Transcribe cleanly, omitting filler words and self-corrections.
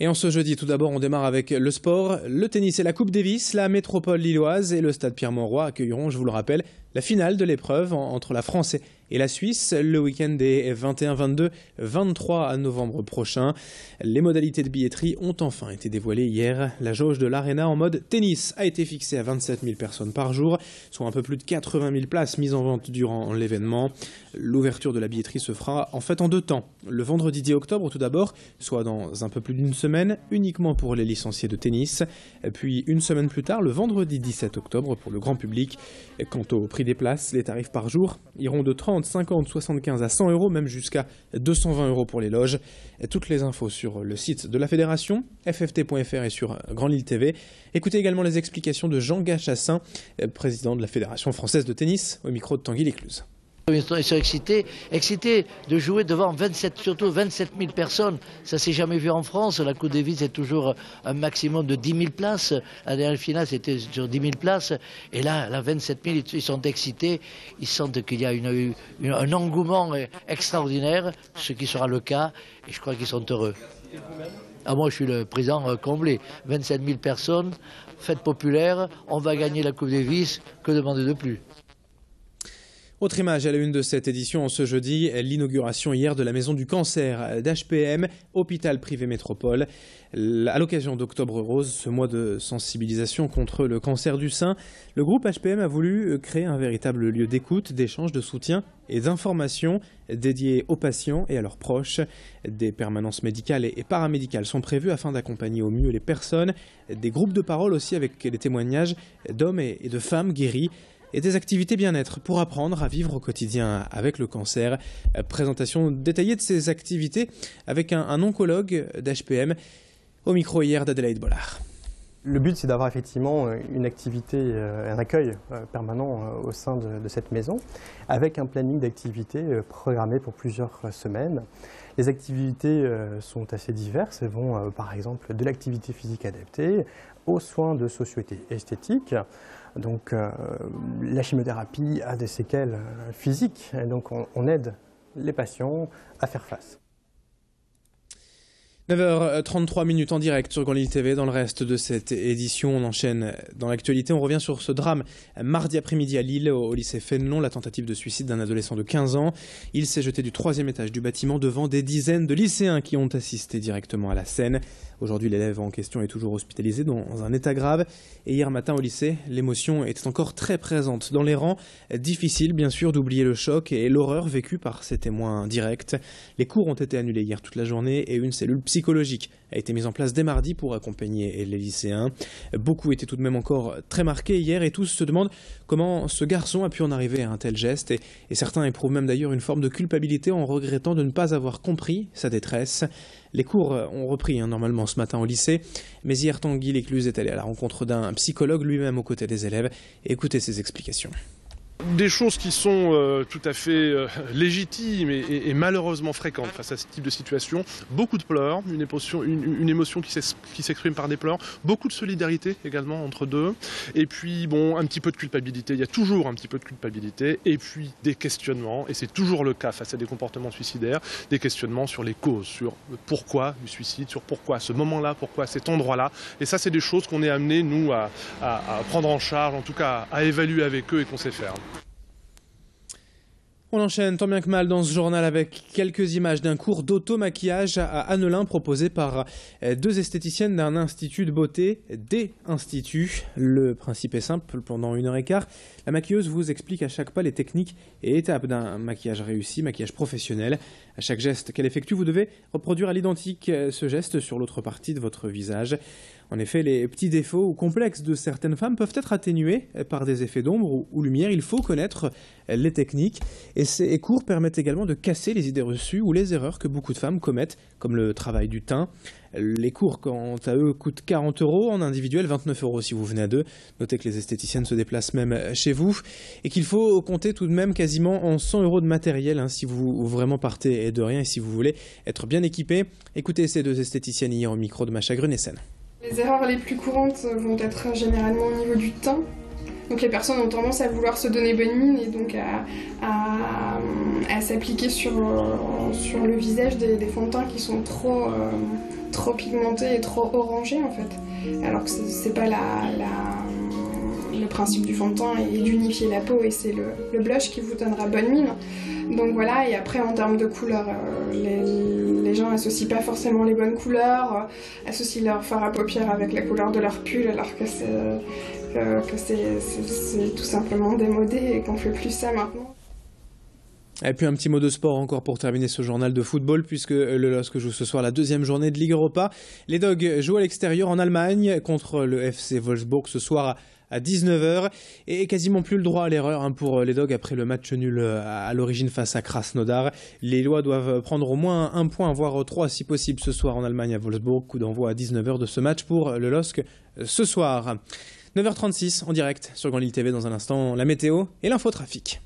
Et en ce jeudi, tout d'abord, on démarre avec le sport, le tennis et la Coupe Davis. La métropole lilloise et le stade Pierre-Mauroy accueilleront, je vous le rappelle, la finale de l'épreuve entre la France et la Suisse le week-end des 21, 22, 23 novembre prochain. Les modalités de billetterie ont enfin été dévoilées hier. La jauge de l'Arena en mode tennis a été fixée à 27 000 personnes par jour, soit un peu plus de 80 000 places mises en vente durant l'événement. L'ouverture de la billetterie se fera en fait en deux temps. Le vendredi 10 octobre tout d'abord, soit dans un peu plus d'une semaine, uniquement pour les licenciés de tennis. Puis une semaine plus tard, le vendredi 17 octobre pour le grand public. Quant au prix des places, les tarifs par jour iront de 30, 50, 75 à 100 euros, même jusqu'à 220 euros pour les loges. Toutes les infos sur le site de la fédération, fft.fr et sur Grand Lille TV. Écoutez également les explications de Jean Gachassin, président de la Fédération française de tennis, au micro de Tanguy Lécluse. Ils sont excités de jouer devant 27 000 personnes. Ça s'est jamais vu en France. La Coupe Davis c'est toujours un maximum de 10 000 places. La dernière finale c'était sur 10 000 places. Et là 27 000, ils sont excités. Ils sentent qu'il y a un engouement extraordinaire, ce qui sera le cas. Et je crois qu'ils sont heureux. Moi je suis le président comblé. 27 000 personnes, fête populaire, on va gagner la Coupe Davis. Que demander de plus ? Autre image à la une de cette édition en ce jeudi, l'inauguration hier de la maison du cancer d'HPM, hôpital privé métropole. À l'occasion d'Octobre Rose, ce mois de sensibilisation contre le cancer du sein, le groupe HPM a voulu créer un véritable lieu d'écoute, d'échange, de soutien et d'information dédié aux patients et à leurs proches. Des permanences médicales et paramédicales sont prévues afin d'accompagner au mieux les personnes. Des groupes de parole aussi avec les témoignages d'hommes et de femmes guéris. Et des activités bien-être pour apprendre à vivre au quotidien avec le cancer. Présentation détaillée de ces activités avec un oncologue d'HPM au micro hier d'Adélaïde Bollard. Le but, c'est d'avoir effectivement une activité, un accueil permanent au sein de cette maison, avec un planning d'activités programmé pour plusieurs semaines. Les activités sont assez diverses. Elles vont, par exemple, de l'activité physique adaptée aux soins de socio-esthétique. Donc, la chimiothérapie a des séquelles physiques, et donc on aide les patients à faire face. 9h33 en direct sur Grand Lille TV. Dans le reste de cette édition, on enchaîne dans l'actualité. On revient sur ce drame mardi après-midi à Lille, au lycée Fénelon, la tentative de suicide d'un adolescent de 15 ans. Il s'est jeté du 3e étage du bâtiment devant des dizaines de lycéens qui ont assisté directement à la scène. Aujourd'hui, l'élève en question est toujours hospitalisé dans un état grave. Et hier matin au lycée, l'émotion était encore très présente dans les rangs. Difficile, bien sûr, d'oublier le choc et l'horreur vécue par ces témoins directs. Les cours ont été annulés hier toute la journée et une cellule psychologique a été mise en place dès mardi pour accompagner les lycéens. Beaucoup étaient tout de même encore très marqués hier et tous se demandent comment ce garçon a pu en arriver à un tel geste. Et certains éprouvent même d'ailleurs une forme de culpabilité en regrettant de ne pas avoir compris sa détresse. Les cours ont repris normalement ce matin au lycée, mais hier Tanguy Lécluse est allé à la rencontre d'un psychologue lui-même aux côtés des élèves. Écoutez ses explications. Des choses qui sont tout à fait légitimes et malheureusement fréquentes face à ce type de situation. Beaucoup de pleurs, une émotion qui s'exprime par des pleurs, beaucoup de solidarité également entre deux, et puis bon, un petit peu de culpabilité, il y a toujours un petit peu de culpabilité, et puis des questionnements, et c'est toujours le cas face à des comportements suicidaires, des questionnements sur les causes, sur pourquoi le suicide, sur pourquoi à ce moment-là, pourquoi à cet endroit-là, et ça c'est des choses qu'on est amenés nous à prendre en charge, en tout cas à évaluer avec eux et qu'on sait faire. On enchaîne tant bien que mal dans ce journal avec quelques images d'un cours d'auto-maquillage à Annelin proposé par deux esthéticiennes d'un institut de beauté, des instituts. Le principe est simple, pendant 1h15, la maquilleuse vous explique à chaque pas les techniques et étapes d'un maquillage réussi, maquillage professionnel. À chaque geste qu'elle effectue, vous devez reproduire à l'identique ce geste sur l'autre partie de votre visage. En effet, les petits défauts ou complexes de certaines femmes peuvent être atténués par des effets d'ombre ou lumière. Il faut connaître les techniques. Et ces cours permettent également de casser les idées reçues ou les erreurs que beaucoup de femmes commettent, comme le travail du teint. Les cours, quant à eux, coûtent 40 €, en individuel 29 € si vous venez à deux. Notez que les esthéticiennes se déplacent même chez vous et qu'il faut compter tout de même quasiment en 100 € de matériel si vous vraiment partez de rien et si vous voulez être bien équipé. Écoutez ces deux esthéticiennes hier au micro de Macha Grunessen. Les erreurs les plus courantes vont être généralement au niveau du teint. Donc les personnes ont tendance à vouloir se donner bonne mine et donc à s'appliquer sur le visage des fonds de teint qui sont trop trop pigmenté et trop orangé en fait. Alors que c'est pas le principe du fond de teint est d'unifier la peau et c'est le blush qui vous donnera bonne mine. Donc voilà, et après en termes de couleurs, les gens associent pas forcément les bonnes couleurs, associent leur fard à paupières avec la couleur de leur pull alors que c'est tout simplement démodé et qu'on fait plus ça maintenant. Et puis un petit mot de sport encore pour terminer ce journal de football, puisque le LOSC joue ce soir la deuxième journée de Ligue Europa. Les Dogs jouent à l'extérieur en Allemagne contre le FC Wolfsburg ce soir à 19h. Et quasiment plus le droit à l'erreur pour les Dogs après le match nul à l'origine face à Krasnodar. Les Lillois doivent prendre au moins un point, voire 3 si possible ce soir en Allemagne à Wolfsburg. Coup d'envoi à 19h de ce match pour le LOSC ce soir. 9h36 en direct sur Grand Lille TV. Dans un instant, la météo et l'infotrafic.